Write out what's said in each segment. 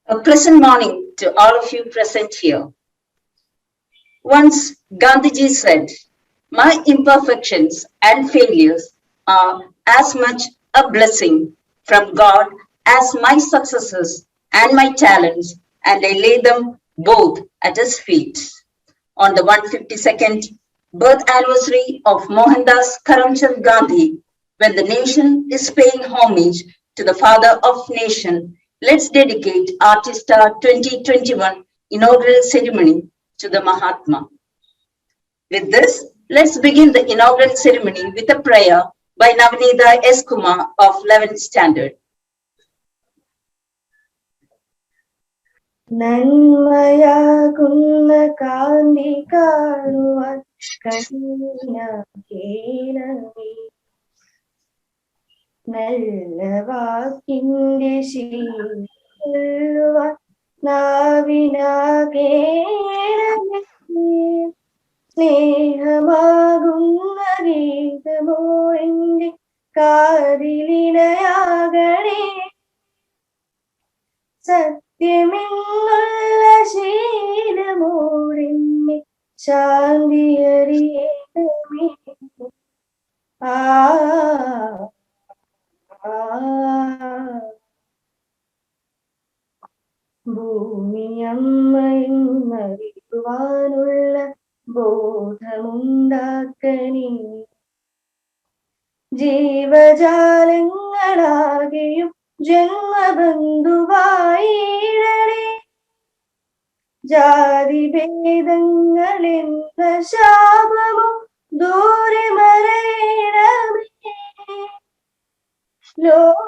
A pleasant morning to all of you present here. Once Gandhiji said, "My imperfections and failures are as much a blessing from God as my successes and my talents, and I lay them both at His feet." On the 152nd birth anniversary of Mohandas Karamchand Gandhi, when the nation is paying homage to the father of nation, let's dedicate Artista 2021 inaugural ceremony to the Mahatma. With this, let's begin the inaugural ceremony with a prayer by Navneeta S. Kumar of 11th Standard. നന്മയാകുന്ന കാന്തി കാണുവാൻ കണ്ണാകേണമേ, നല്ല വാക്കിന്റെ ശീലുവാൻ നാവിനാകേണമേ, സ്നേഹമാകുന്ന ഗീതമോ എന്റെ കാതിലിണയാകണേ, സത്യമെന്നുള്ള ശീലമോടെന്നെ ശാന്തിയറിയണമേ. ഭൂമിയമ്മയെന്നറിയുവാനുള്ള ബോധമുണ്ടാക്കണേ, ജീവജാലങ്ങളാകെയും ജന്മബന്ധുവായിടണേ, ജാതിഭേദങ്ങളെന്ന ശാപമോ ദൂരെ മറയണമേ, ലോകമൊന്നെന്ന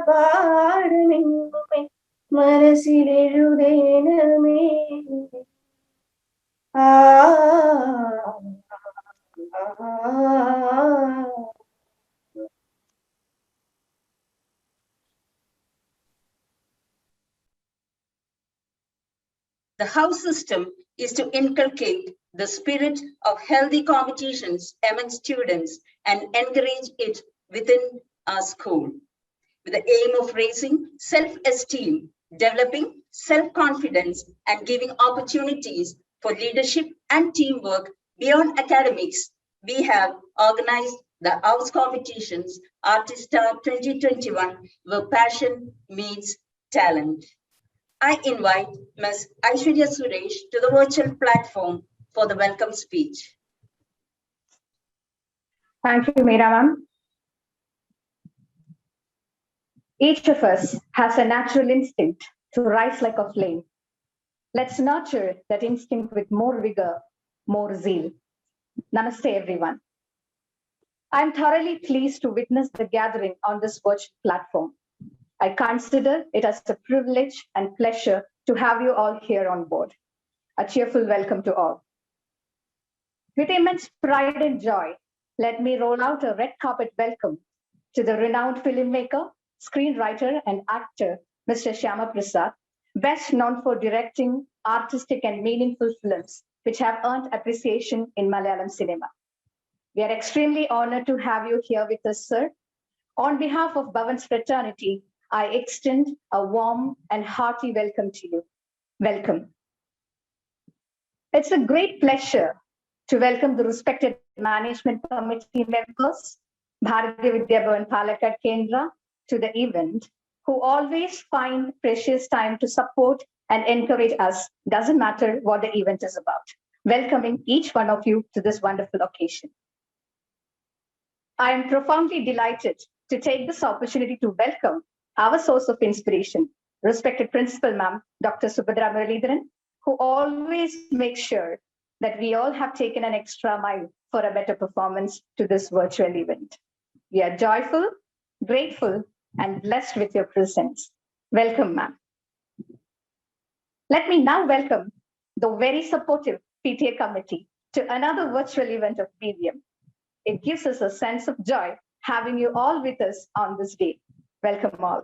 പാഠമെന്നുമേ മനസ്സിലെഴുതേണമേ. The house system is to inculcate the spirit of healthy competitions among students and encourage it within our school, with the aim of raising self-esteem, developing self-confidence, and giving opportunities for leadership and teamwork beyond academics. We have organized the house competitions Artista 2021, where passion meets talent. I invite Ms. Aishwarya Suresh to the virtual platform for the welcome speech. Thank you, Meera ma'am. Each of us has a natural instinct to rise like a flame. Let's nurture that instinct with more vigor, more zeal. Namaste, everyone. I'm thoroughly pleased to witness the gathering on this virtual platform. I consider it as a privilege and pleasure to have you all here on board. A cheerful welcome to all. With immense pride and joy, let me roll out a red carpet welcome to the renowned filmmaker, screenwriter, and actor, Mr. Shyama Prasad, best known for directing artistic and meaningful films which have earned appreciation in Malayalam cinema. We are extremely honored to have you here with us, sir. On behalf of Bhavan's fraternity, I extend a warm and hearty welcome to you. Welcome. It's a great pleasure to welcome the respected management committee members, Bharatiya Vidya Bhavan Palakkad Kendra, to the event, who always find precious time to support and encourage us, doesn't matter what the event is about. Welcoming each one of you to this wonderful occasion. I am profoundly delighted to take this opportunity to welcome our source of inspiration, respected Principal Ma'am, Dr. Subhadra Muralidharan, who always makes sure that we all have taken an extra mile for a better performance to this virtual event. We are joyful, grateful, and blessed with your presence. Welcome, ma'am. Let me now welcome the very supportive PTA committee to another virtual event of BVM. It gives us a sense of joy having you all with us on this day. Welcome all.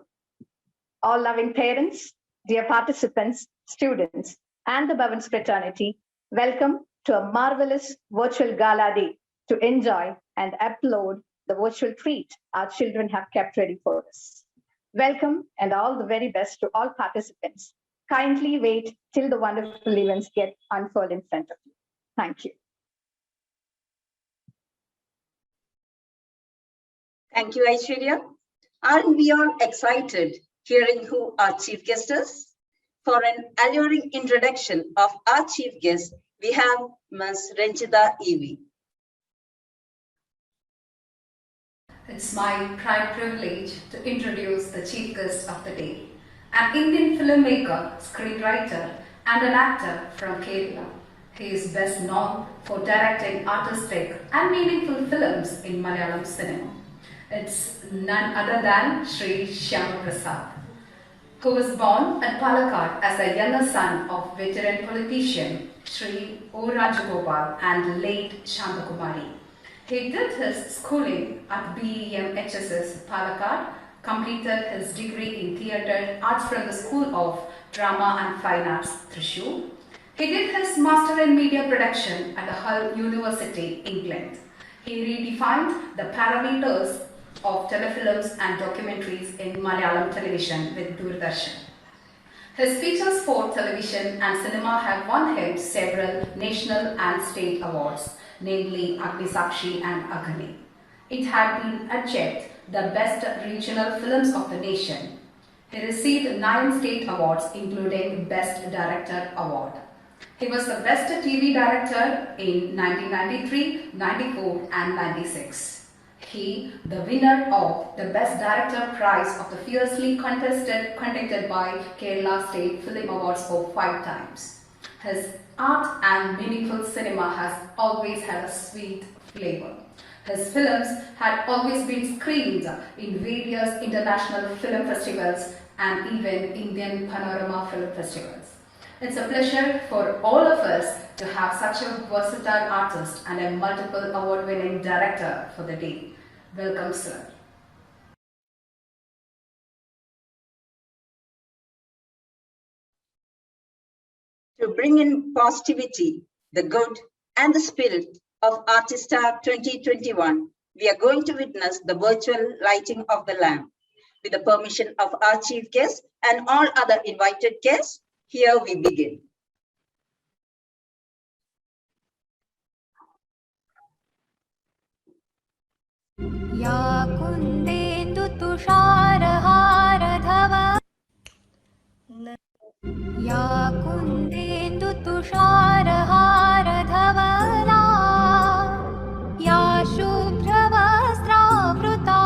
All loving parents, dear participants, students, and the Bhavans fraternity, welcome to a marvelous virtual gala day to enjoy and upload the virtual treat our children have kept ready for us. Welcome and all the very best to all participants. Kindly wait till the wonderful events get unfurled in front of you. Thank you. Thank you, Aishwarya. Aren't we all excited hearing who our chief guest is? For an alluring introduction of our chief guest, we have Ms. Renchita E.V. It's my pride privilege to introduce the chief guest of the day, an Indian filmmaker, screenwriter, and an actor from Kerala. He is best known for directing artistic and meaningful films in Malayalam cinema. It's none other than Sri Shyama Prasad, who was born at Palakkad as a younger son of veteran politician Sri O. Rajagopal and late Shantakumari. He did his schooling at BEM HSS Palakkad, completed his degree in theatre arts from the School of Drama and Fine Arts, Thrissur. He did his master in media production at the Hull University, England. He redefined the parameters of telefilms and documentaries in Malayalam television with Doordarshan. His features for television and cinema have won him several national and state awards, namely Agnisakshi and Aghani. It had been adjudged the best regional films of the nation. He received 9 state awards, including Best Director Award. He was the best TV director in 1993, 94, and 96. He, the winner of the Best Director prize of the fiercely conducted by Kerala State Film Awards for 5 times. His art and meaningful cinema has always had a sweet flavor. His films had always been screened in various international film festivals and even Indian Panorama Film Festivals. It's a pleasure for all of us to have such a versatile artist and a multiple award-winning director for the day. Welcome, sir. To bring in positivity, the good, and the spirit of Artista 2021, we are going to witness the virtual lighting of the lamp. With the permission of our chief guest and all other invited guests, here we begin. या कुन्देन्दु तुषारहारधव या कुन्देन्दु तुषारहारधवला या शुभ्रवस्त्रावृता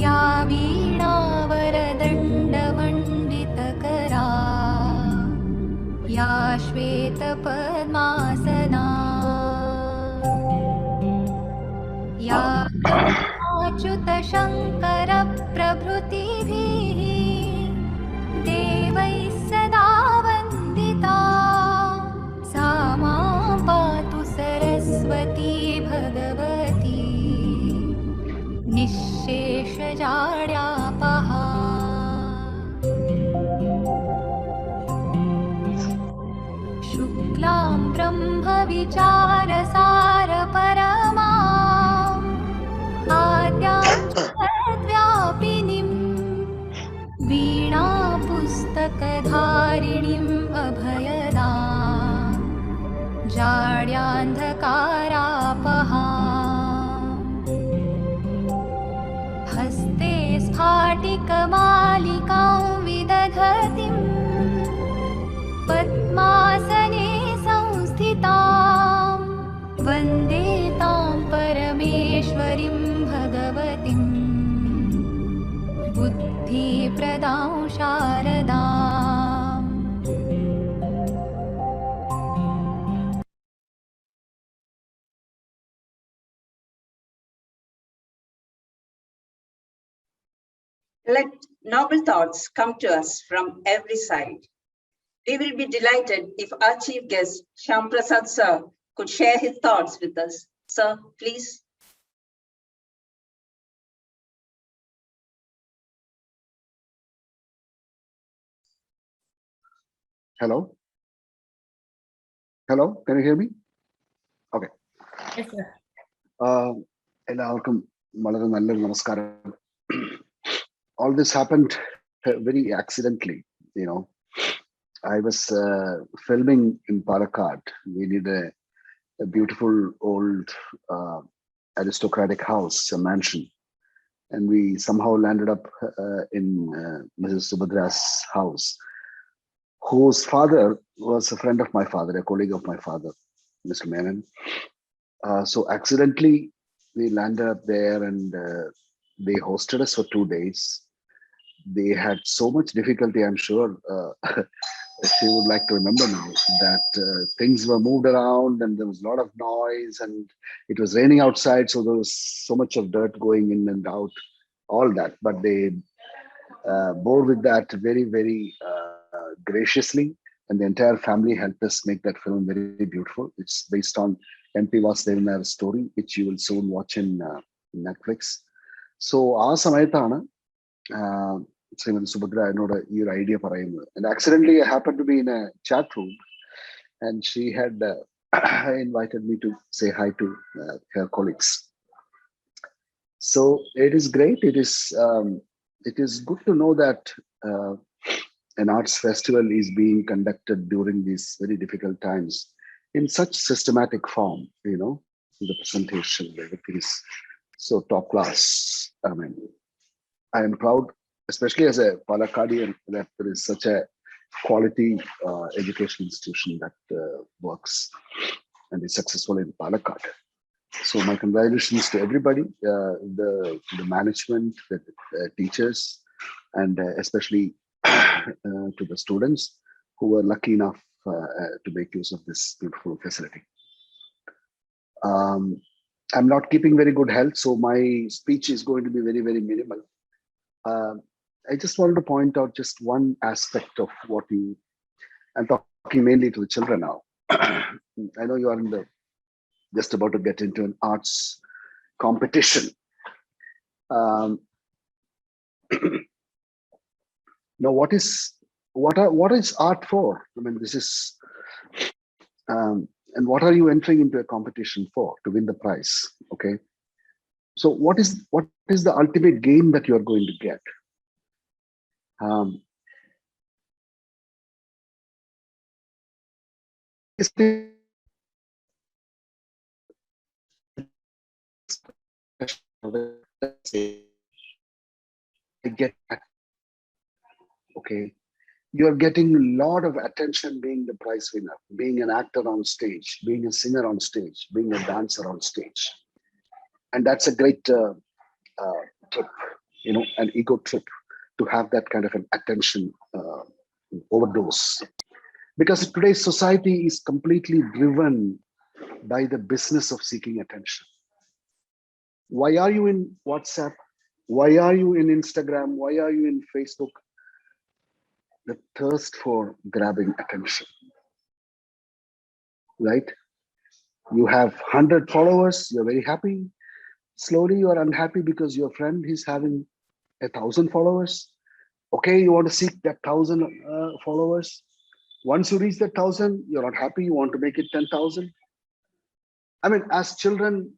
या वीणावरदण्डमण्डितकरा या श्वेतपद्मासना या अच्युत शङ्कर प्रभृतिभिः देवैः सदा वन्दिता सा मां पातु सरस्वती भगवती निःशेषजाड्यापहा शुक्लां ब्रह्मविचारसारपरमा आद्याव्यापिनीं वीणापुस्तकधारिणीम् अभयदा जाड्यान्धकारापहा हस्ते स्फाटिकमा बुद्धिप्रदां शारदाम् Let noble thoughts come to us from every side. We will be delighted if our chief guest, Shyam Prasad sir, could share his thoughts with us. Sir, please. Hello? Hello, can you hear me? Okay. Yes, sir. എല്ലാവർക്കും വളരെ നല്ലൊരു നമസ്കാരം. All this happened very accidentally, you know. I was filming in Palakkad. We need a beautiful old aristocratic house, a mansion. And we somehow landed up in Mrs. Subhadra's house, whose father was a friend of my father, a colleague of my father, Mr. Menon. So accidentally, we landed up there and they hosted us for 2 days. They had so much difficulty, I'm sure she would like to remember now, that things were moved around and there was a lot of noise and it was raining outside. So there was so much of dirt going in and out, all that. But they bore with that very, very graciously. And the entire family helped us make that film very beautiful. It's based on MP Vasudev's story, which you will soon watch in Netflix. So, our Samaitana, Srimati Subhadra, I know your idea. And accidentally, I happened to be in a chat room, and she had invited me to say hi to her colleagues. So, it is great. It is good to know that an arts festival is being conducted during these very difficult times in such systematic form, you know, the presentation, everything is so top class. I mean, I am proud, especially as a Palakkadian, that there is such a quality education institution that works and is successful in Palakkad. So my congratulations to everybody, the management, the teachers, and especially to the students who were lucky enough to make use of this beautiful facility. I'm not keeping very good health, so my speech is going to be very, very minimal. I just wanted to point out just one aspect of what I'm talking mainly to the children now. I know you are just about to get into an arts competition. Now, what is art for? I mean, this is, and what are you entering into a competition for? To win the prize, okay? So, what is the ultimate gain that you are going to get? Okay, you're getting a lot of attention being the prize winner, being an actor on stage, being a singer on stage, being a dancer on stage. And that's a great trip, you know, an ego trip to have that kind of an attention overdose. Because today's society is completely driven by the business of seeking attention. Why are you in WhatsApp? Why are you in Instagram? Why are you in Facebook? The thirst for grabbing attention, right? You have 100 followers, you're very happy. Slowly you are unhappy because your friend is having 1,000 followers. Okay, you want to seek that 1,000 followers. Once you reach that 1,000, you're not happy, you want to make it 10,000. I mean, as children,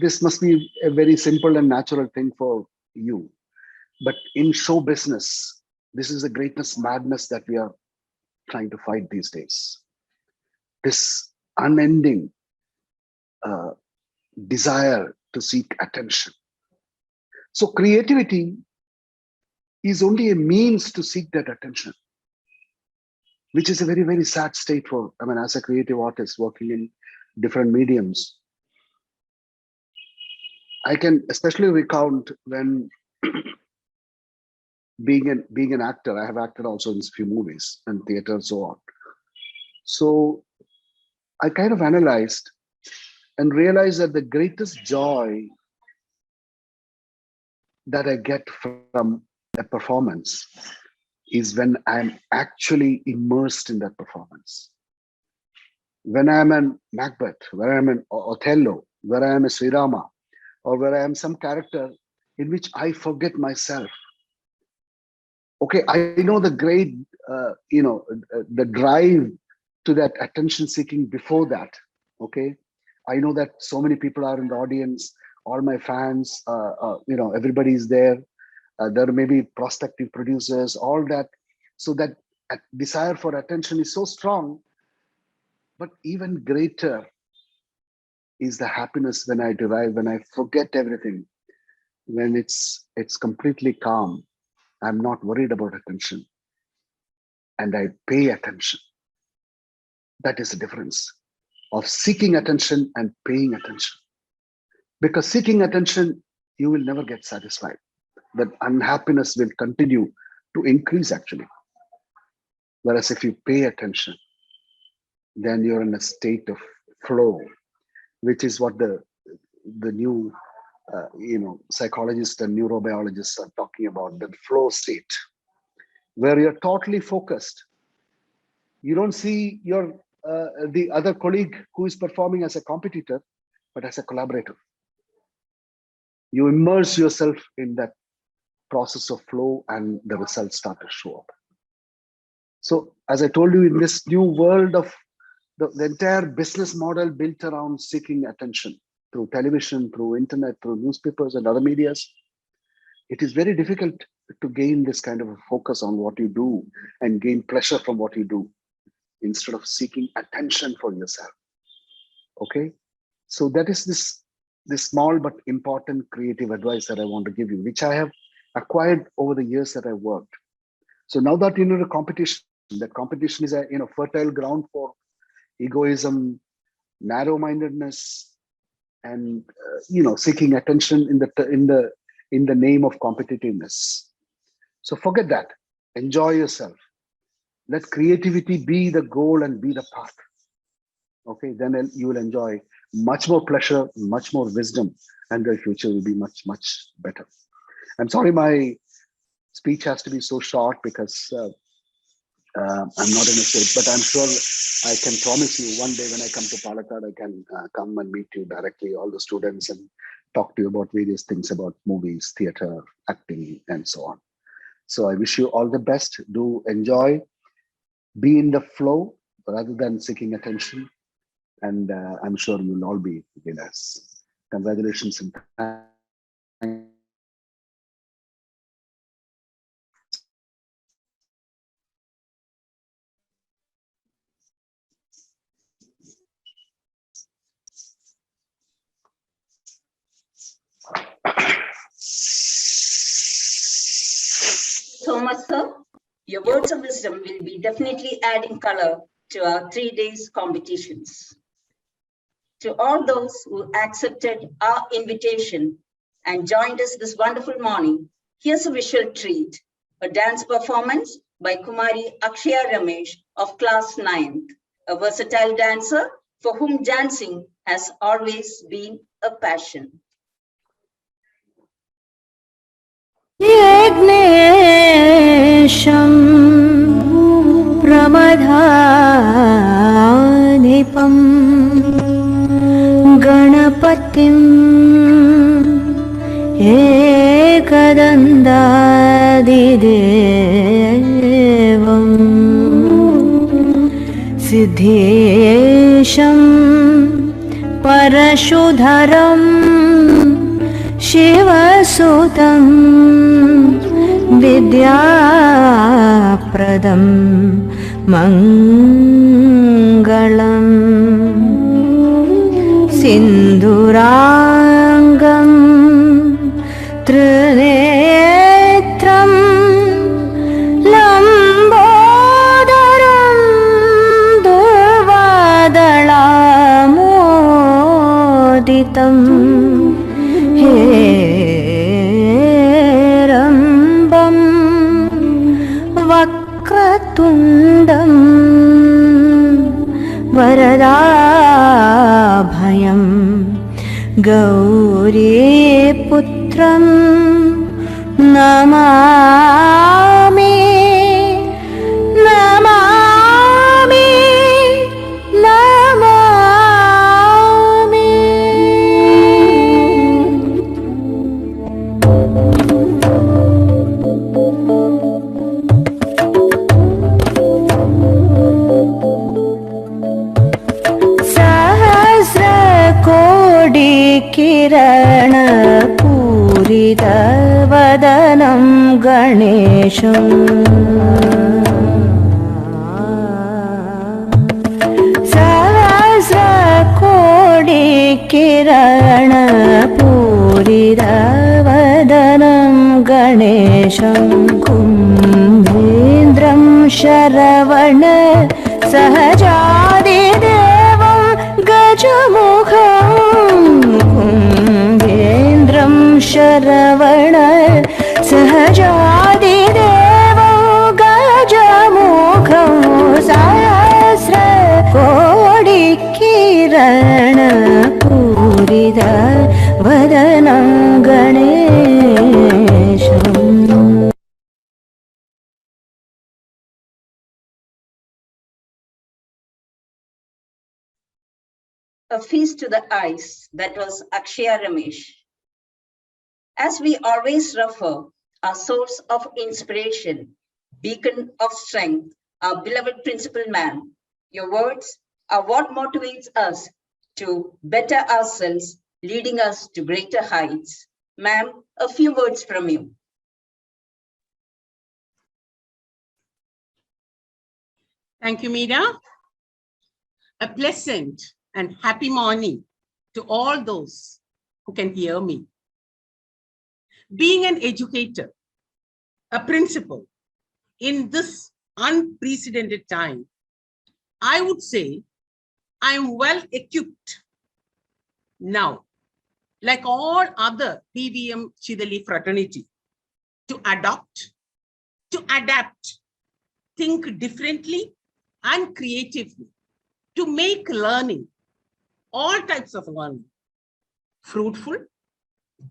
this must be a very simple and natural thing for you. But in show business, this is the greatest madness that we are trying to fight these days. This unending desire to seek attention. So creativity is only a means to seek that attention, which is a very, very sad state for, I mean, as a creative artist working in different mediums. I can especially recount when being an actor, I have acted also in few movies and theater and so on. So I kind of analyzed and realized that the greatest joy that I get from a performance is when I'm actually immersed in that performance. When I'm an Macbeth, where I'm an Othello, where I am a Sri Rama, or where I am some character in which I forget myself. Okay, I know the great, the drive to that attention seeking before that. Okay, I know that so many people are in the audience, all my fans, everybody is there. There may be prospective producers, all that. So that desire for attention is so strong. But even greater is the happiness when I derive, when I forget everything, when it's completely calm. I'm not worried about attention, and I pay attention. That is the difference of seeking attention and paying attention. Because seeking attention, you will never get satisfied. That unhappiness will continue to increase actually. Whereas if you pay attention, then you're in a state of flow, which is what the new psychologists and neurobiologists are talking about, the flow state, where you're totally focused. You don't see your the other colleague who is performing as a competitor, but as a collaborator. You immerse yourself in that process of flow, and the results start to show up. So, as I told you, in this new world of the entire business model built around seeking attention through television, through internet, through newspapers and other medias, it is very difficult to gain this kind of a focus on what you do and gain pleasure from what you do instead of seeking attention for yourself. Okay, so that is this small but important creative advice that I want to give you, which I have acquired over the years that I worked. So now that you know the competition, that competition is a fertile ground for egoism, narrow-mindedness, and seeking attention in the name of competitiveness. So forget that. Enjoy yourself. Let creativity be the goal and be the path. Okay, then you will enjoy much more pleasure, much more wisdom, and your future will be much, much better. I'm sorry my speech has to be so short because I'm not in a state, but I'm sure I can promise you one day when I come to Palakkad, I can come and meet you directly, all the students, and talk to you about various things about movies, theater, acting, and so on. So I wish you all the best. Do enjoy, be in the flow rather than seeking attention. And I'm sure you'll all be winners. Congratulations and thank so much, sir. Your words of wisdom will be definitely adding color to our 3 days competitions. To all those who accepted our invitation and joined us this wonderful morning, here's a visual treat, a dance performance by Kumari Akshaya Ramesh of class 9th, a versatile dancer for whom dancing has always been a passion. यज्ञेशं प्रमदानिपं गणपतिं एकदन्तादिदेवं सिद्धेशं परशुधरं शिवसुतं विद्याप्रदं मङ्गलम् सिन्दूराङ्गं त्रिनेत्रं लम्बोदरं दुर्वादळामोदितं हेरम्बम् वक्रतुण्डम् वरदाभयं गौरीपुत्रं नमामि नमामि नमामि। किरण पूरित वदनं गणेशम् सहस्रकोटि किरण पूरित वदनं गणेशं कुम्भेन्द्रं Sharavana सहजादिदेवं गजमुखम् कुम्भेन्द्रं Sharavana सहजादिदेवं गजमुखं सहस्रकोटिकिरण पूरित वदनं गणेशम्। A feast to the eyes, that was Akshaya Ramesh. As we always refer, our source of inspiration, beacon of strength, our beloved principal man, your words are what motivates us to better ourselves, leading us to greater heights. Ma'am, a few words from you. Thank you, Meera. A pleasant and happy morning to all those who can hear me. Being an educator, a principal in this unprecedented time, I would say I am well equipped now, like all other PVM Chidali fraternity, to adopt, to adapt, think differently and creatively, to make learning, all types of learning, fruitful,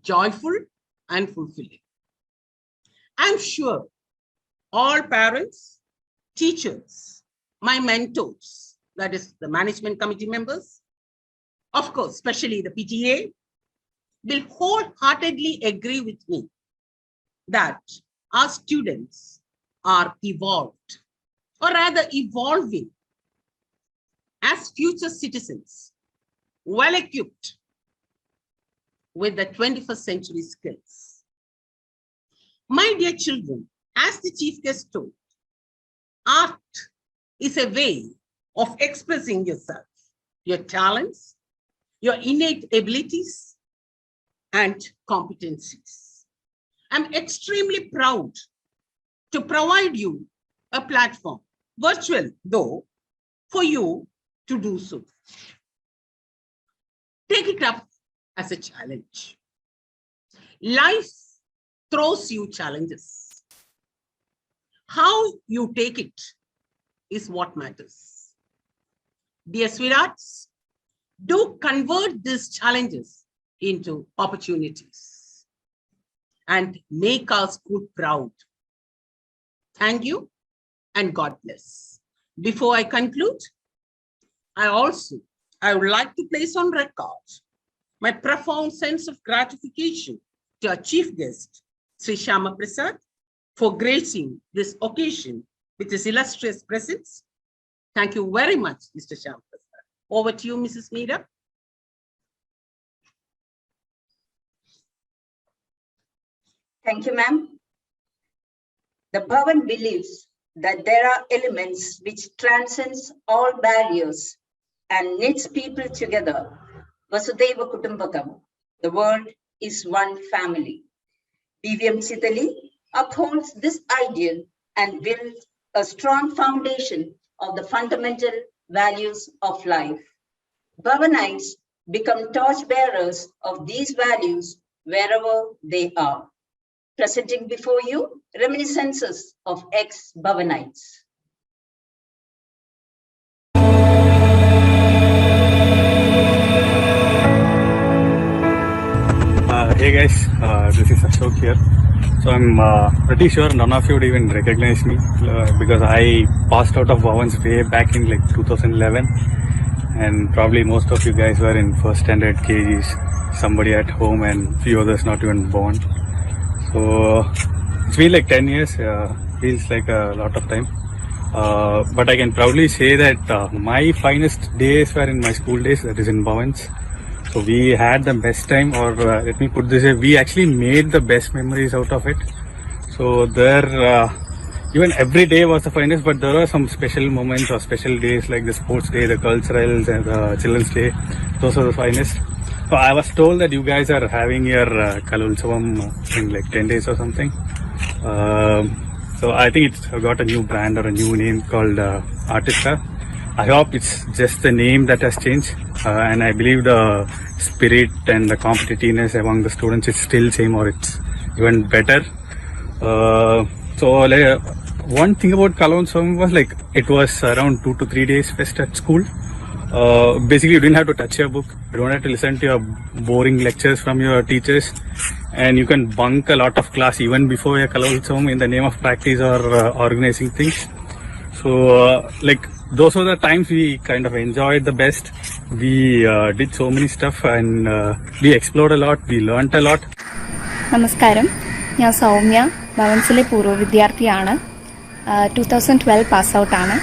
joyful, and fulfilling. I'm sure all parents, teachers, my mentors, that is the management committee members, of course, especially the PTA, will wholeheartedly agree with me that our students are evolved, or rather evolving as future citizens, well equipped with the 21st century skills. My dear children, as the chief guest told, art is a way of expressing yourself, your talents, your innate abilities, and competencies. I'm extremely proud to provide you a platform, virtual though, for you to do so. Take it up as a challenge. Life throws you challenges. How you take it is what matters. Dear sweethearts, do convert these challenges into opportunities and make our school proud. Thank you and God bless. Before I conclude, I would like to place on record my profound sense of gratification to our chief guest, Sri Shyama Prasad, for gracing this occasion with his illustrious presence. Thank you very much, Mr. Shyama Prasad. Over to you, Mrs. Meera. Thank you, ma'am. The Bhavan believes that there are elements which transcends all barriers and knits people together. Vasudhaiva Kutumbakam. The world is one family. PVM Chidali upholds this ideal and builds a strong foundation of the fundamental values of life. Bhavanites become torchbearers of these values wherever they are. presenting before you reminiscences of ex-Bhavanites. Hey guys, this is Ashok here. So I'm pretty sure none of you would even recognize me because I passed out of Bhavans way back in like 2011, and probably most of you guys were in first standard KGs, somebody at home and few others not even born. So it's been like 10 years, feels like a lot of time. But I can proudly say that my finest days were in my school days, that is in Bhavans. So we had the best time, or let me put this way, we actually made the best memories out of it. So there, even every day was the finest, but there were some special moments or special days like the sports day, the culturals, and the children's day. Those are the finest. So I was told that you guys are having your Kalolsavam in like 10 days or something. So I think it's got a new brand or a new name called Artista. I hope it's just the name that has changed, and I believe the spirit and the competitiveness among the students is still same, or it's even better. So like, one thing about Kalolsavam was like it was around 2 to 3 days fest at school. Basically, you didn't have to touch your book. You don't have to listen to your boring lectures from your teachers, and you can bunk a lot of class even before your Kalolsavam in the name of practice or organizing things. So like those were the times we kind of enjoyed the best. We did so many stuff, and we explored a lot. We learnt a lot. നമസ്കാരം, ഞാൻ സൗമ്യ, ഭവൻസിലെ പൂർവ്വ വിദ്യാർത്ഥിയാണ്. 2012 pass ഔട്ടാണ്.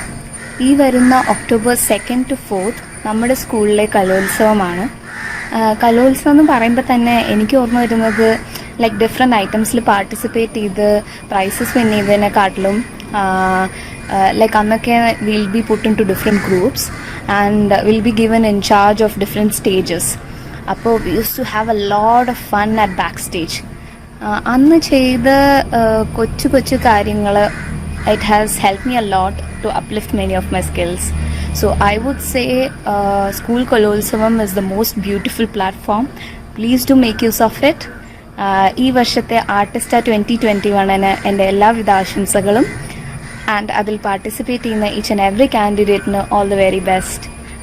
ഈ വരുന്ന October 2 to 4 നമ്മുടെ സ്കൂളിലെ കലോത്സവമാണ്. കലോത്സവം എന്ന് പറയുമ്പോൾ തന്നെ എനിക്ക് ഓർമ്മ വരുന്നത് ലൈക്ക് ഡിഫറെൻറ്റ് ഐറ്റംസിൽ പാർട്ടിസിപ്പേറ്റ് ചെയ്ത് പ്രൈസസ് വിൻ ചെയ്തതിനെക്കാട്ടിലും like annake will be put into different groups and will be given in charge of different stages. Appo we used to have a lot of fun at backstage. Annu cheyda kochu karyangal, it has helped me a lot to uplift many of my skills. So I would say school Kalolsavam is the most beautiful platform. Please do make use of it. ഈ വർഷത്തെ ആർട്ടിസ്റ്റ 2021 എൻ്റെ എല്ലാവിധ ആശംസകളും. And I will participate in each and every candidate. All the very best.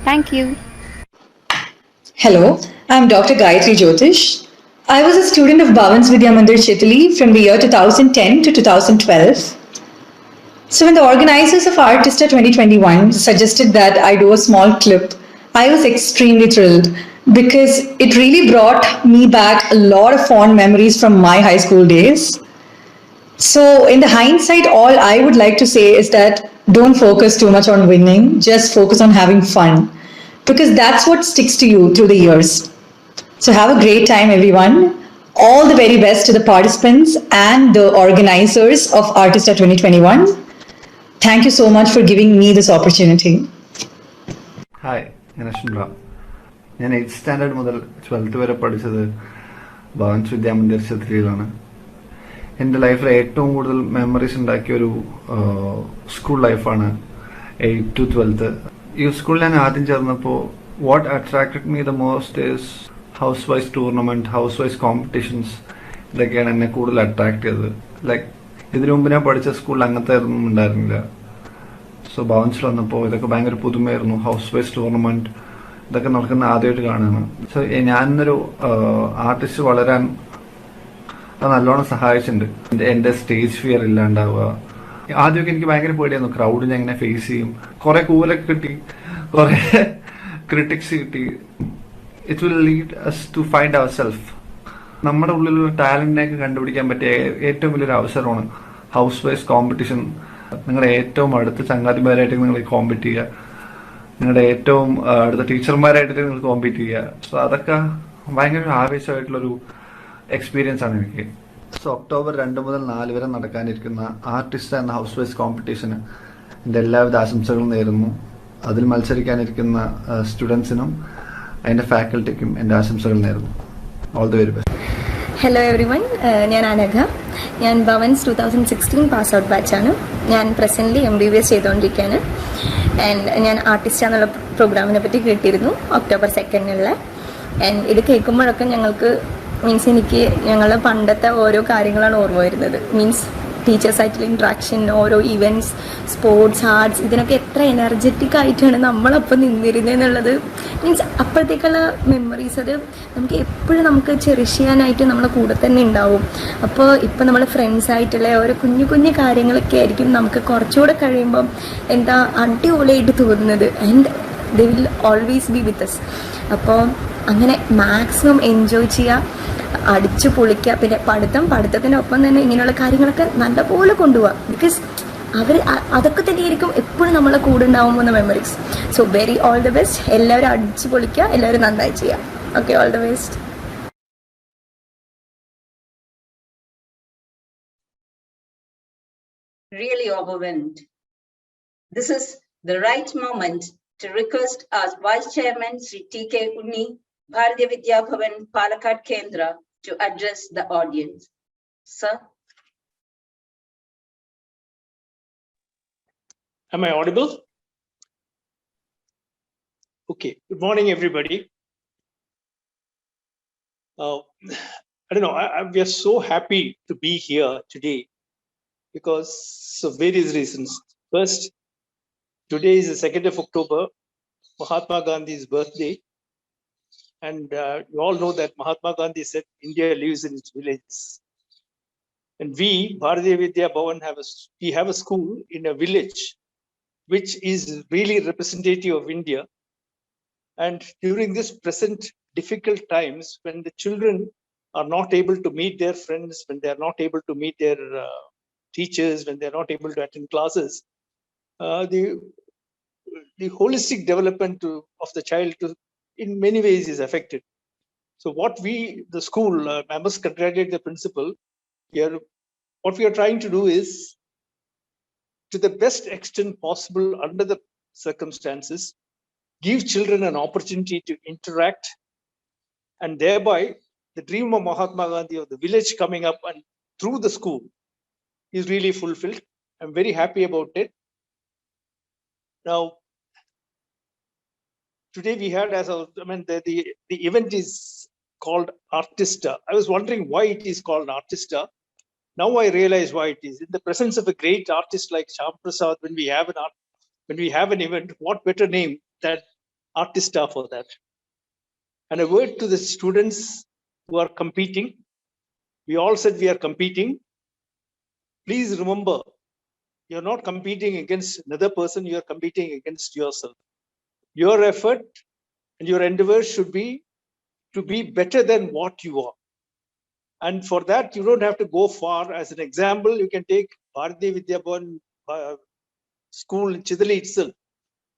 Thank you. Hello, I'm Dr. Gayatri Jyotish. I was a student of Bhavans Vidya Mandir Chitali from the year 2010 to 2012. So when the organizers of Artista 2021 suggested that I do a small clip, I was extremely thrilled because it really brought me back a lot of fond memories from my high school days. So in the hindsight, all I would like to say is that don't focus too much on winning, just focus on having fun, because that's what sticks to you through the years. So have a great time, everyone. All the very best to the participants and the organizers of Artista 2021. Thank you so much for giving me this opportunity. Hi, ഞാൻ അശ്വിൻ റാം. ഞാൻ 8th standard മുതൽ 12th വരെ പഠിച്ചത് ഭവൻസ് വിദ്യാമന്ദിർ ചിത്രിയിലാണ്. എൻ്റെ ലൈഫിൽ ഏറ്റവും കൂടുതൽ memories ഉണ്ടാക്കിയ ഒരു സ്കൂൾ ലൈഫാണ് 8th to 12th. ഈ സ്കൂളിൽ ഞാൻ ആദ്യം ചേർന്നപ്പോൾ what attracted me the most is house wise tournament, house wise competitions. ഇതൊക്കെയാണ് എന്നെ കൂടുതൽ അട്രാക്ട് ചെയ്തത്. ലൈക്ക് ഇതിനു മുമ്പ് ഞാൻ പഠിച്ച സ്കൂളിൽ അങ്ങനത്തെ ഒന്നും ഉണ്ടായിരുന്നില്ല. സോ ഭവൻസിൽ വന്നപ്പോൾ ഇതൊക്കെ ഭയങ്കര പുതുമയായിരുന്നു. ഹൗസ് വൈസ് ടൂർണമെൻറ്റ് ഇതൊക്കെ നടക്കുന്ന ആദ്യമായിട്ട് കാണുകയാണ്. സോ ഞാനൊരു ആർട്ടിസ്റ്റ് വളരാൻ അത് നല്ലോണം സഹായിച്ചിട്ടുണ്ട്. എൻ്റെ സ്റ്റേജ് ഫിയർ ഇല്ലാണ്ടാവുക. ആദ്യമൊക്കെ എനിക്ക് ഭയങ്കര പേടിയായിരുന്നു, ക്രൗഡിനെ എങ്ങനെ ഫേസ് ചെയ്യും. കുറെ കൂലൊക്കെ കിട്ടി, കുറെ ക്രിട്ടിക്സ് കിട്ടി. It will lead us to find our self. നമ്മുടെ ഉള്ളിലുള്ള ടാലന്റിനെയൊക്കെ കണ്ടുപിടിക്കാൻ പറ്റിയ ഏറ്റവും വലിയൊരു അവസരമാണ് ഹൗസ് വൈസ് കോമ്പറ്റീഷൻ. നിങ്ങളുടെ ഏറ്റവും അടുത്ത ചങ്ങാതിമാരായിട്ട് നിങ്ങൾ കോമ്പീറ്റ് ചെയ്യുക, നിങ്ങളുടെ ഏറ്റവും അടുത്ത ടീച്ചർമാരായിട്ട് നിങ്ങൾ കോമ്പീറ്റ് ചെയ്യുക. സോ അതൊക്കെ ഭയങ്കര ആവേശമായിട്ടുള്ളൊരു എക്സ്പീരിയൻസ് ആണ് എനിക്ക്. സോ ഒക്ടോബർ 2 മുതൽ 4 വരെ നടക്കാനിരിക്കുന്ന ആർട്ടിസ്റ്റ് എന്ന ഹൗസ് വൈസ് കോമ്പറ്റീഷന് എൻ്റെ എല്ലാവിധ ആശംസകളും നേരുന്നു. അതിൽ മത്സരിക്കാനിരിക്കുന്ന സ്റ്റുഡൻസിനും അതിൻ്റെ ഫാക്കൽറ്റിക്കും എൻ്റെ ആശംസകൾ നേരുന്നു. All the very best. Hello every one, ഞാൻ അനഘ. ഞാൻ ഭവൻസ് 2016 പാസ് ഔട്ട് ബാച്ചാണ്. ഞാൻ പ്രസൻ്റ്ലി MBBS ചെയ്തുകൊണ്ടിരിക്കുകയാണ്. ആൻഡ് ഞാൻ ആർട്ടിസ്റ്റ് എന്നുള്ള പ്രോഗ്രാമിനെ പറ്റി കേട്ടിരുന്നു ഒക്ടോബർ 2 ആൻഡ് ഇത് കേൾക്കുമ്പോഴൊക്കെ ഞങ്ങൾക്ക് മീൻസ് എനിക്ക് ഞങ്ങളുടെ പണ്ടത്തെ ഓരോ കാര്യങ്ങളാണ് ഓർമ്മ വരുന്നത്. മീൻസ് ടീച്ചേഴ്സായിട്ടുള്ള ഇൻട്രാക്ഷൻ, ഓരോ ഇവൻറ്റ്സ്, സ്പോർട്സ്, ആർട്സ്, ഇതിനൊക്കെ എത്ര എനർജറ്റിക് ആയിട്ടാണ് നമ്മളപ്പം നിന്നിരുന്നത് എന്നുള്ളത്. മീൻസ് അപ്പോഴത്തേക്കുള്ള മെമ്മറീസ് അത് നമുക്ക് എപ്പോഴും നമുക്ക് ചെറിഷ് ചെയ്യാനായിട്ട് നമ്മളെ കൂടെ തന്നെ ഉണ്ടാവും. അപ്പോൾ ഇപ്പം നമ്മൾ ഫ്രണ്ട്സായിട്ടുള്ള ഓരോ കുഞ്ഞു കുഞ്ഞു കാര്യങ്ങളൊക്കെ ആയിരിക്കും നമുക്ക് കുറച്ചുകൂടെ കഴിയുമ്പം എന്താ അടിപൊളിയായിട്ട് തോന്നുന്നത്. And they will always be with us. അപ്പോൾ അങ്ങനെ മാക്സിമം എൻജോയ് ചെയ്യുക, അടിച്ചു പൊളിക്കുക. പിന്നെ പഠിത്തത്തിനൊപ്പം തന്നെ ഇങ്ങനെയുള്ള കാര്യങ്ങളൊക്കെ നല്ലപോലെ കൊണ്ടുപോവുക. ബിക്കോസ് അതൊക്കെ തന്നെയായിരിക്കും എപ്പോഴും നമ്മളെ കൂടെ ഉണ്ടാവുമ്പോൾ memories. So very all the best. എല്ലാവരും അടിച്ചു പൊളിക്കുക, എല്ലാവരും നന്നായി ചെയ്യുക. Okay, all the best. Really overwhelmed. This is the right moment to request our Vice Chairman Sri T.K. Unni, Bharatiya Vidya Bhavan, Palakkad Kendra, to address the audience. Sir. Am I audible? Okay. Good morning, everybody. I don't know. We are so happy to be here today because of various reasons. First, today is the 2nd of October, Mahatma Gandhi's birthday. And you all know that Mahatma Gandhi said India lives in its villages. And we, Bharatiya Vidya Bhavan, have a school in a village which is really representative of India. And during this present difficult times, when the children are not able to meet their friends, when they are not able to meet their teachers, when they are not able to attend classes, the holistic development of the child in many ways is affected. So what the school, I must congratulate the principal here. What we are trying to do is, to the best extent possible under the circumstances, give children an opportunity to interact, and thereby the dream of Mahatma Gandhi of the village coming up and through the school is really fulfilled. I'm very happy about it. Now, today we had the event is called Artista. I was wondering why it is called Artista. Now I realize why it is. In the presence of a great artist like Shyam Prasad, when we have an event, what better name than Artista for that? And a word to the students who are competing. We all said we are competing. Please remember, you're not competing against another person, you are competing against yourself. Your effort and your endeavor should be to be better than what you are. And for that, you don't have to go far. As an example, you can take Bharatiya Vidya Bhavan school in Chidali itself.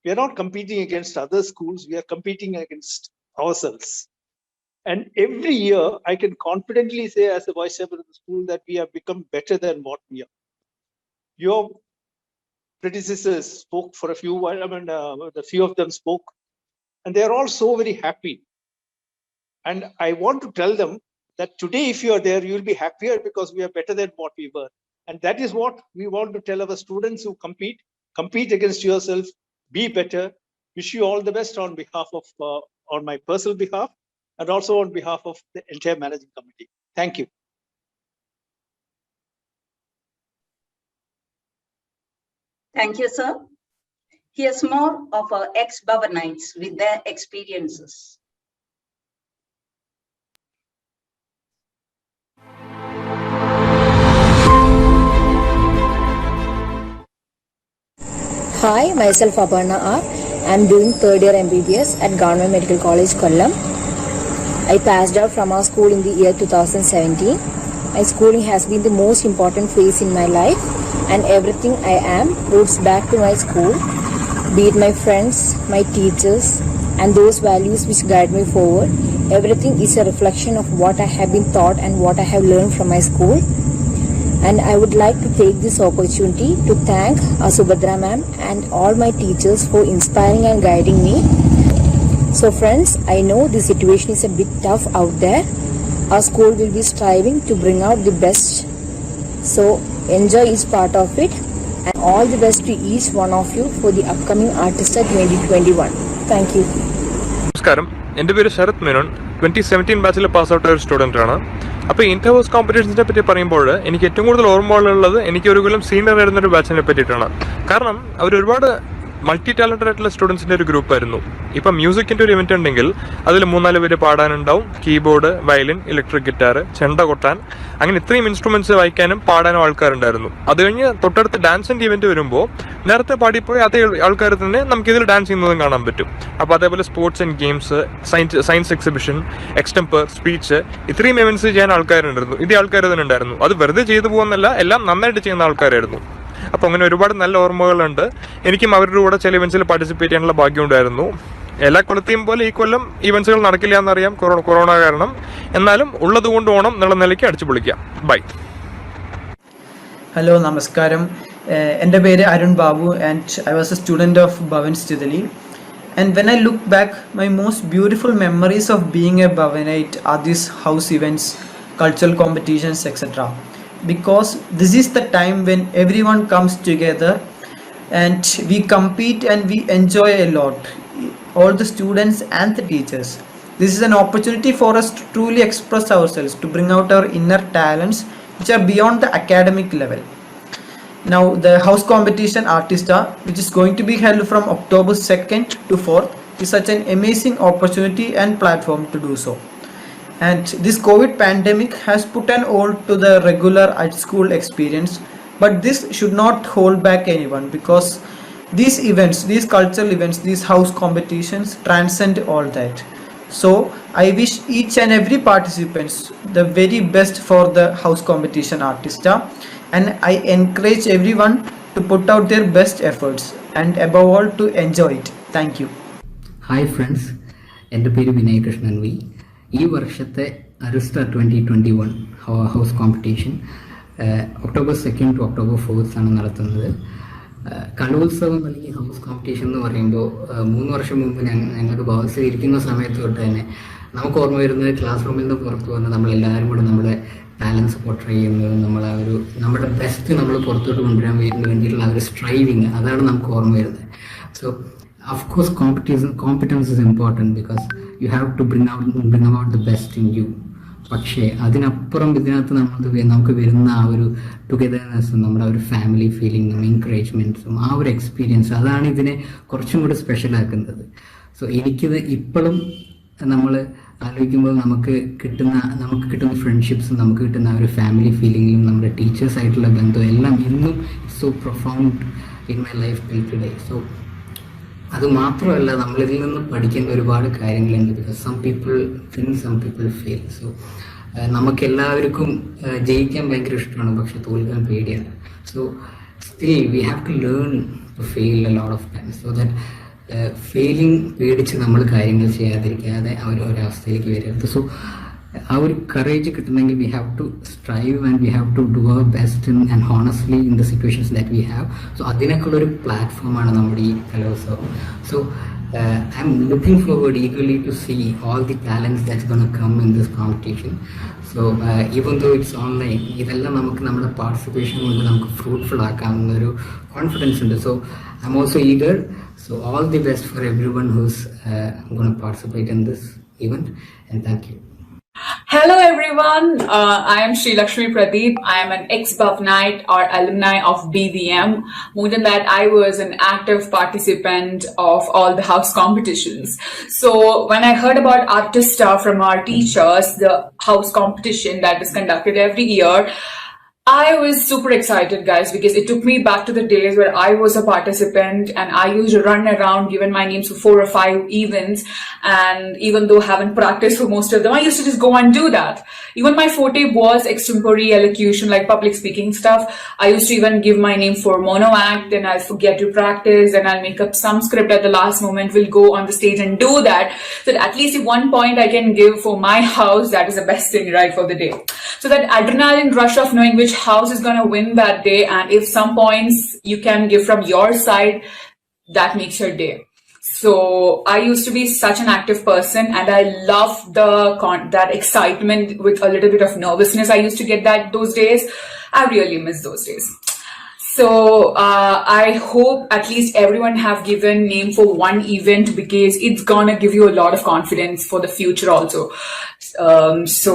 We are not competing against other schools, we are competing against ourselves. And every year, I can confidently say as a vice chairman of the school that we have become better than what we are. Your predecessors spoke for a few while, the few of them spoke, and they are all so very happy. And I want to tell them that today, if you are there, you will be happier because we are better than what we were. And that is what we want to tell our students who compete against yourself, be better. Wish you all the best on behalf of, on my personal behalf, and also on behalf of the entire managing committee. Thank you. Thank you, sir. Here's more of our ex-Bhavanites with their experiences. Hi, myself Aparna R. I'm doing third year MBBS at Government Medical College, Kollam. I passed out from our school in the year 2017. My schooling has been the most important phase in my life, and everything I am roots back to my school, be it my friends, my teachers, and those values which guide me forward. Everything is a reflection of what I have been taught and what I have learned from my school. And I would like to take this opportunity to thank Subhadra ma'am and all my teachers for inspiring and guiding me. So friends, I know the situation is a bit tough out there. Our school will be striving to bring out the best. So enjoy each part of it, and all the best to each one of you for the upcoming Artista 2021. Thank you. നമസ്കാരം, എൻ്റെ പേര് ശരത് മേനോൻ. 2017 ബാച്ചിൽ pass out ഒരു student ആണ്. അപ്പോൾ Inter house കോമ്പറ്റീഷൻസിനെ പറ്റി പറയുമ്പോൾ എനിക്ക് ഏറ്റവും കൂടുതൽ ഓർമ്മകളുള്ളത് എനിക്ക് ഒരു കൊല്ലം സീനിയർ ആയിരുന്ന ഒരു ബാച്ചിനെ പറ്റിയിട്ടാണ്. കാരണം അവർ ഒരുപാട് മൾട്ടി ടാലന്റഡ് ആയിട്ടുള്ള സ്റ്റുഡൻസിൻ്റെ ഒരു ഗ്രൂപ്പായിരുന്നു. ഇപ്പം മ്യൂസിക്കിൻ്റെ ഒരു ഇവൻ്റ് ഉണ്ടെങ്കിൽ അതിൽ 3-4 പേര് പാടാനുണ്ടാവും. കീബോർഡ്, വയലിൻ, ഇലക്ട്രിക് ഗിറ്റാർ, ചെണ്ട കൊട്ടാൻ, അങ്ങനെ ഇത്രയും ഇൻസ്ട്രുമെന്റ്സ് വായിക്കാനും പാടാനും ആൾക്കാരുണ്ടായിരുന്നു. അത് കഴിഞ്ഞ് തൊട്ടടുത്ത് ഡാൻസിൻ്റെ ഇവൻ്റ് വരുമ്പോൾ നേരത്തെ പാടിപ്പോയി അതേ ആൾക്കാർ തന്നെ നമുക്കിതിൽ ഡാൻസ് ചെയ്യുന്നതും കാണാൻ പറ്റും. അപ്പോൾ അതേപോലെ sports and games, science exhibition, extempore, speech, ഇത്രയും ഇവൻറ്റ്സ് ചെയ്യാൻ ആൾക്കാരുണ്ടായിരുന്നു. ഇതേ ആൾക്കാർ തന്നെ ഉണ്ടായിരുന്നു. അത് വെറുതെ ചെയ്തു പോകുന്നല്ല, എല്ലാം നന്നായിട്ട് ചെയ്യുന്ന ആൾക്കാരായിരുന്നു. അപ്പോൾ അങ്ങനെ ഒരുപാട് നല്ല ഓർമ്മകളുണ്ട്. എനിക്കും അവരുടെ കൂടെ ചില ഇവൻറ്റ്സിൽ പാർട്ടിസിപ്പേറ്റ് ചെയ്യാനുള്ള ഭാഗ്യം ഉണ്ടായിരുന്നു. എല്ലാ കൊല്ലത്തെയും പോലെ ഈ കൊല്ലം ഇവൻറ്റ്സുകൾ നടക്കില്ല എന്നറിയാം, കൊറോണ കാരണം. എന്നാലും ഉള്ളത് കൊണ്ട് ഓണം എന്നുള്ള നിലയ്ക്ക് അടിച്ചു പൊളിക്കാം. ബൈ. ഹലോ, നമസ്കാരം. എൻ്റെ പേര് Arun Babu and I was A student of Bhavan's Chithali. And when I look back, my most beautiful memories of being a Bhavanite are these house events, cultural competitions, etc. Because this is the time when everyone comes together and we compete and we enjoy a lot, all the students and the teachers. This is an opportunity for us to truly express ourselves, to bring out our inner talents which are beyond the academic level. Now the house competition Artista, which is going to be held from October 2nd to 4th, is such an amazing opportunity and platform to do so. And this COVID pandemic has put an hold to the regular at school experience, but this should not hold back anyone, because these events, these cultural events, these house competitions transcend all that. So I wish each and every participants the very best for the house competition Artista, and I encourage everyone to put out their best efforts and above all to enjoy it. Thank you. Hi friends, എൻ്റെ പേര് Vinay Krishnan V. ഈ വർഷത്തെ അരിസ്റ്റ 2021 house competition October 2nd to October 4th ആണ് നടത്തുന്നത്. കലോത്സവം അല്ലെങ്കിൽ house competition എന്ന് പറയുമ്പോൾ 3 വർഷം മുമ്പ് ഞങ്ങൾക്ക് ബൗൺസിൽ ഇരിക്കുന്ന സമയത്ത് തൊട്ട് തന്നെ നമുക്ക് ഓർമ്മ വരുന്നത് ക്ലാസ് റൂമിൽ നിന്ന് പുറത്ത് വന്ന് നമ്മളെല്ലാവരും കൂടെ നമ്മുടെ ടാലൻസ് പോർട്രേ ചെയ്യുന്നത്, നമ്മുടെ ബെസ്റ്റ് നമ്മൾ പുറത്തോട്ട് കൊണ്ടുവരാൻ വേണ്ടിയിട്ടുള്ള ആ ഒരു സ്ട്രൈവിങ്, അതാണ് നമുക്ക് ഓർമ്മ വരുന്നത്. So of course competence is important because you have to bring about the best in you. പക്ഷേ അതിനപ്പുറം ഇതിനകത്ത് നമുക്ക് വരുന്ന ആ ഒരു ടുഗദർനെസ്സും നമ്മുടെ ഒരു ഫാമിലി ഫീലിങ്ങും എൻകറേജ്മെൻറ്റ്സും ആ ഒരു എക്സ്പീരിയൻസ്, അതാണ് ഇതിനെ കുറച്ചും കൂടി സ്പെഷ്യലാക്കുന്നത്. സോ എനിക്കിത് ഇപ്പോഴും നമ്മൾ ആലോചിക്കുമ്പോൾ നമുക്ക് കിട്ടുന്ന ഫ്രണ്ട്ഷിപ്സും നമുക്ക് കിട്ടുന്ന ആ ഒരു ഫാമിലി ഫീലിങ്ങിലും നമ്മുടെ ടീച്ചേഴ്സായിട്ടുള്ള ബന്ധവും എല്ലാം ഇന്നും so profound in my life till today. So അത് മാത്രമല്ല, നമ്മളിതിൽ നിന്ന് പഠിക്കേണ്ട ഒരുപാട് കാര്യങ്ങളുണ്ട്. Because some people win, some people fail. So നമുക്കെല്ലാവർക്കും ജയിക്കാൻ ഭയങ്കര ഇഷ്ടമാണ്, പക്ഷെ തോൽക്കാൻ പേടിയാണ്. So still we have to learn to fail a lot of time, so that failing പേടിച്ച് നമ്മൾ കാര്യങ്ങൾ ചെയ്യാതിരിക്കാതെ ആ ഒരു ഒരവസ്ഥയിലേക്ക് വരരുത്. സോ ആ ഒരു കറേജ് കിട്ടണമെങ്കിൽ we have to strive and we have to do our best and honestly in the situations that we have. So അതിനൊക്കെയുള്ളൊരു പ്ലാറ്റ്ഫോമാണ് നമ്മുടെ ഈ Kalolsavam. So I'm looking forward eagerly to see all the talents that's gonna come in this competition. So even though it's online, ഇതെല്ലാം നമുക്ക് നമ്മുടെ participation കൊണ്ട് നമുക്ക് fruitful ആക്കാവുന്ന ഒരു കോൺഫിഡൻസ് ഉണ്ട്. So I am also eager. So all the best for everyone who's going to participate in this event, and thank you. Hello everyone, I am Sri Lakshmi Pradeep. I am an ex-Bhavanite or alumni of BVM. More than that, I was an active participant of all the house competitions. So when I heard about Artista from our teachers, the house competition that is conducted every year, I was super excited, guys, because it took me back to the days where I was a participant and I used to run around giving my names for 4 or 5 events. And even though I haven't practiced for most of them, I used to just go and do that. Even my forte was extempore elocution, like public speaking stuff. I used to even give my name for mono act, and I'll forget to practice, and I'll make up some script at the last moment, will go on the stage and do that. So that at least one point I can give for my house, that is the best thing, right, for the day. So that adrenaline rush of knowing which house is going to win that day, and if some points you can give from your side, that makes your day. So I used to be such an active person, and I love that excitement with a little bit of nervousness I used to get those days. I really miss those days. So I hope at least everyone have given name for one event, because it's gonna give you a lot of confidence for the future also. So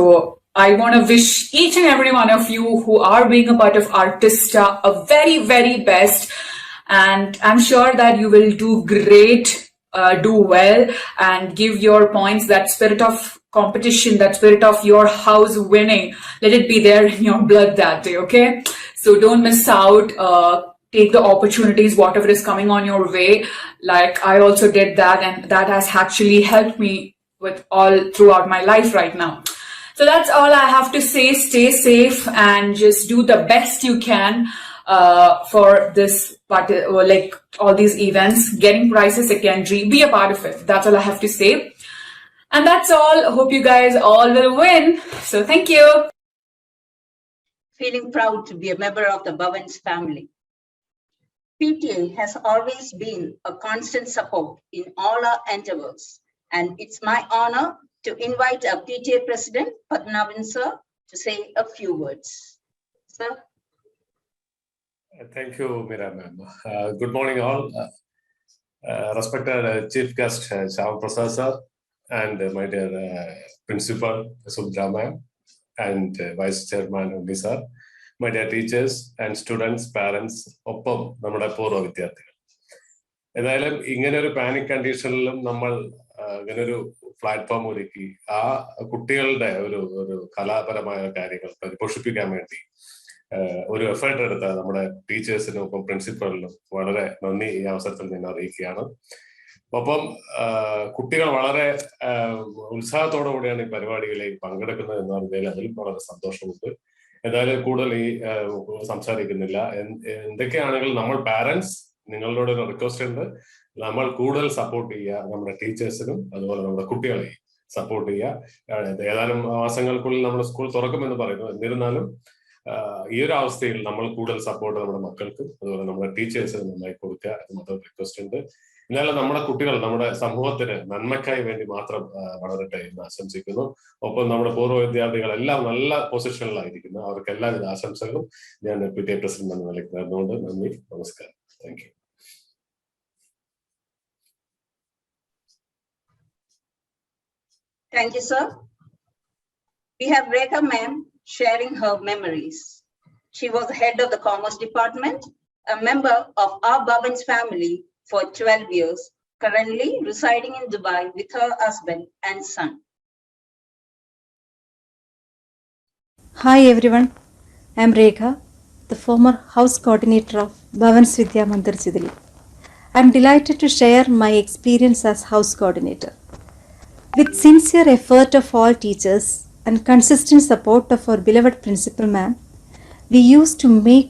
I want to wish each and every one of you who are being a part of Artista a very, very best. And I'm sure that you will do great, do well, and give your points. That spirit of competition, that spirit of your house winning, let it be there in your blood that day, okay? So don't miss out. Take the opportunities, whatever is coming on your way. Like I also did that, and that has actually helped me with all throughout my life right now. So that's all I have to say. Stay safe and just do the best you can for this party, or like all these events. Getting prizes secondary, be a part of it. That's all I have to say. And that's all. Hope you guys all will win. So thank you. Feeling proud to be a member of the Bhavans family. PTA has always been a constant support in all our endeavors, and it's my honor to invite our PTA President, Padmanabhan sir, to say a few words. Sir. Thank you, Meera ma'am. Good morning, all. Respected Chief Guest, Shyam Prasad sir, and my dear Principal, Subhadra ma'am, and Vice Chairman, Undi sir, my dear teachers and students, parents, ഒപ്പം നമ്മുടെ പൂർവ്വ വിദ്യാർത്ഥികൾ. ഏതായാലും ഇങ്ങനെ ഒരു panic കണ്ടീഷനിലും നമ്മൾ ഇങ്ങനെ ഒരു പ്ലാറ്റ്ഫോം ഒരുക്കി ആ കുട്ടികളുടെ ഒരു കലാപരമായ കാര്യങ്ങൾ പരിപോഷിപ്പിക്കാൻ വേണ്ടി ഒരു എഫേർട്ട് എടുത്ത നമ്മുടെ ടീച്ചേഴ്സിനും ഒപ്പം പ്രിൻസിപ്പലിനും വളരെ നന്ദി ഈ അവസരത്തിൽ ഞാൻ അറിയിക്കുകയാണ്. ഒപ്പം കുട്ടികൾ വളരെ ഉത്സാഹത്തോടു കൂടിയാണ് ഈ പരിപാടികളിൽ പങ്കെടുക്കുന്നത് എന്ന് പറഞ്ഞാൽ അതിലും വളരെ സന്തോഷമുണ്ട്. എന്തായാലും കൂടുതൽ ഈ സംസാരിക്കുന്നില്ല. എന്തൊക്കെയാണെങ്കിലും നമ്മൾ പാരന്റ്സ് നിങ്ങളോട് ഒരു റിക്വസ്റ്റ് ഉണ്ട്, നമ്മൾ കൂടുതൽ സപ്പോർട്ട് ചെയ്യുക, നമ്മുടെ ടീച്ചേഴ്സിനും അതുപോലെ നമ്മുടെ കുട്ടികളെയും സപ്പോർട്ട് ചെയ്യുക. ഏതാനും മാസങ്ങൾക്കുള്ളിൽ നമ്മുടെ സ്കൂൾ തുറക്കുമെന്ന് പറയുന്നു. എന്നിരുന്നാലും ഈ ഒരു അവസ്ഥയിൽ നമ്മൾ കൂടുതൽ സപ്പോർട്ട് നമ്മുടെ മക്കൾക്കും അതുപോലെ നമ്മുടെ ടീച്ചേഴ്സിനും നന്നായി കൊടുക്കുക എന്ന് മാത്രം റിക്വസ്റ്റ് ഉണ്ട്. എന്നാലും നമ്മുടെ കുട്ടികൾ നമ്മുടെ സമൂഹത്തിന് നന്മയ്ക്കായി വേണ്ടി മാത്രം വളരട്ടെ എന്ന് ആശംസിക്കുന്നു. ഒപ്പം നമ്മുടെ പൂർവ്വ വിദ്യാർത്ഥികളെല്ലാം നല്ല പൊസിഷനിലായിരിക്കുന്നു. അവർക്ക് എല്ലാവിധ ആശംസകളും ഞാൻ PTA പ്രസിഡന്റ് എന്ന നിലയ്ക്ക് നേർന്നുകൊണ്ട് നന്ദി, നമസ്കാരം. Thank you. Thank you, sir. We have Rekha ma'am sharing her memories. She was the head of the Commerce Department, a member of our Bhavans family for 12 years, currently residing in Dubai with her husband and son. Hi everyone, I am Rekha, the former house coordinator of Bhavans Vidya Mandir Chidali. I am delighted to share my experience as house coordinator. With sincere effort of all teachers and consistent support of our beloved principal ma'am, we used to make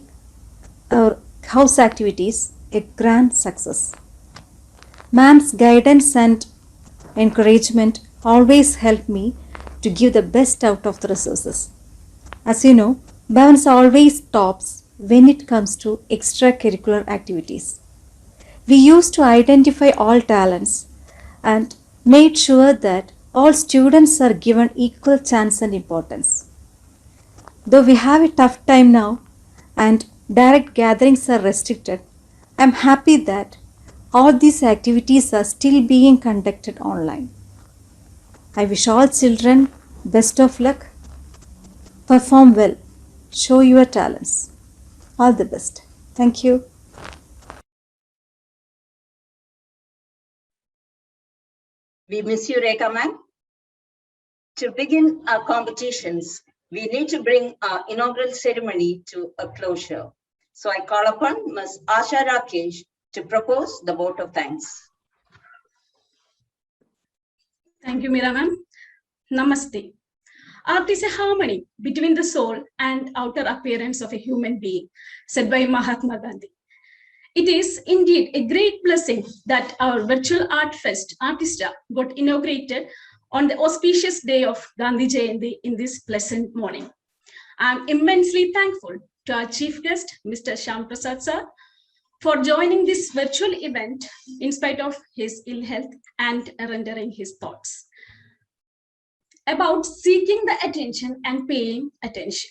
our house activities a grand success. Ma'am's guidance and encouragement always helped me to give the best out of the resources. As you know, Bhavans always tops when it comes to extracurricular activities. We used to identify all talents and made sure that all students are given equal chance and importance. Though we have a tough time now and direct gatherings are restricted, I am happy that all these activities are still being conducted online. I wish all children best of luck. Perform well. Show your talents. All the best. Thank you. We miss you, Rekha ma'am. To begin our competitions, we need to bring our inaugural ceremony to a closure. So I call upon Ms. Asha Rakesh to propose the vote of thanks. Thank you, Meera ma'am. Namaste. Art is a harmony between the soul and outer appearance of a human being, said by Mahatma Gandhi. It is indeed a great blessing that our virtual art fest, Artista, got inaugurated on the auspicious day of Gandhi Jayanti in this pleasant morning. I am immensely thankful to our chief guest, Mr. Shyam Prasad sir, for joining this virtual event in spite of his ill health and rendering his thoughts about seeking the attention and paying attention,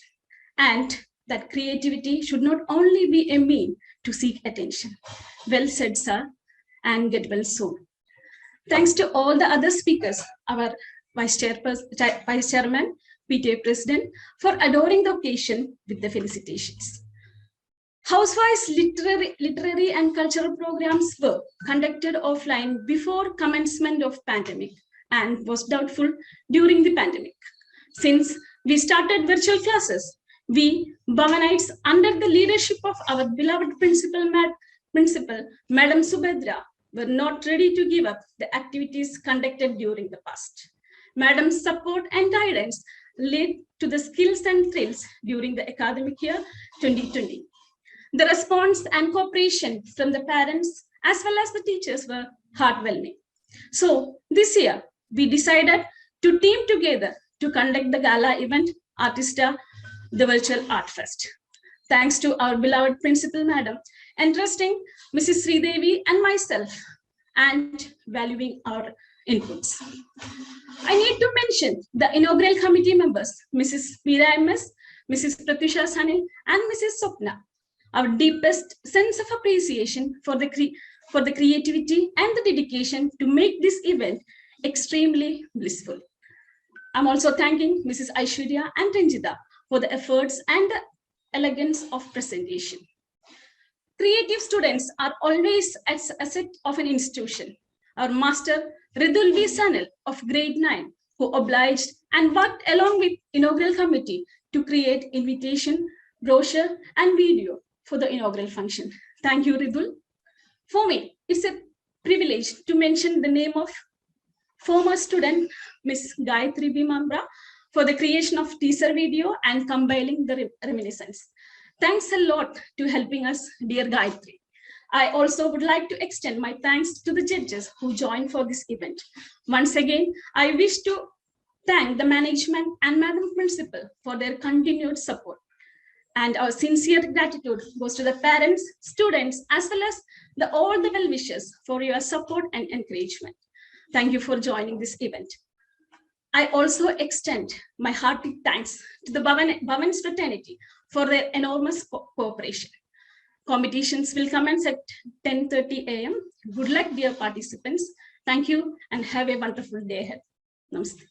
and that creativity should not only be a mean to seek attention. Well said, sir, and get well soon. Thanks to all the other speakers, our Vice Chairman, PTA President, for adoring the occasion with the felicitations. Housewise literary and cultural programs were conducted offline before commencement of pandemic and was doubtful during the pandemic. Since we started virtual classes, we Bhavanites, under the leadership of our beloved principal, Madam Subhadra, were not ready to give up the activities conducted during the past. Madam's support and guidance led to the skills and thrills during the academic year 2020. The response and cooperation from the parents as well as the teachers were heartwarming. So this year, we decided to team together to conduct the gala event Artista, the Virtual Art Fest. Thanks to our beloved Principal Madam, entrusting Mrs. Sridevi and myself and valuing our inputs. I need to mention the inaugural committee members, Mrs. Meera MS, Mrs. Pratyusha Sanil, and Mrs. Swapna. Our deepest sense of appreciation for the creativity and the dedication to make this event extremely blissful. I'm also thanking Mrs. Aishwarya and Ranjita for the efforts and the elegance of presentation. Creative students are always an asset of an institution. Our master, Ridul V. Sanil of grade 9, who obliged and worked along with inaugural committee to create invitation, brochure, and video for the inaugural function. Thank you, Ridul. For me, it's a privilege to mention the name of former student, Ms. Gayatri B. Mambra, for the creation of teaser video and compiling the reminiscence. Thanks a lot to helping us, dear Gayatri. I also would like to extend my thanks to the judges who joined for this event. Once again, I wish to thank the management and Madam Principal for their continued support. And our sincere gratitude goes to the parents, students, as well as all the well-wishers for your support and encouragement. Thank you for joining this event. I also extend my hearty thanks to the Bhavans fraternity for their enormous cooperation. Competitions will commence at 10:30 a.m. Good luck, dear participants. Thank you and have a wonderful day ahead. Namaste.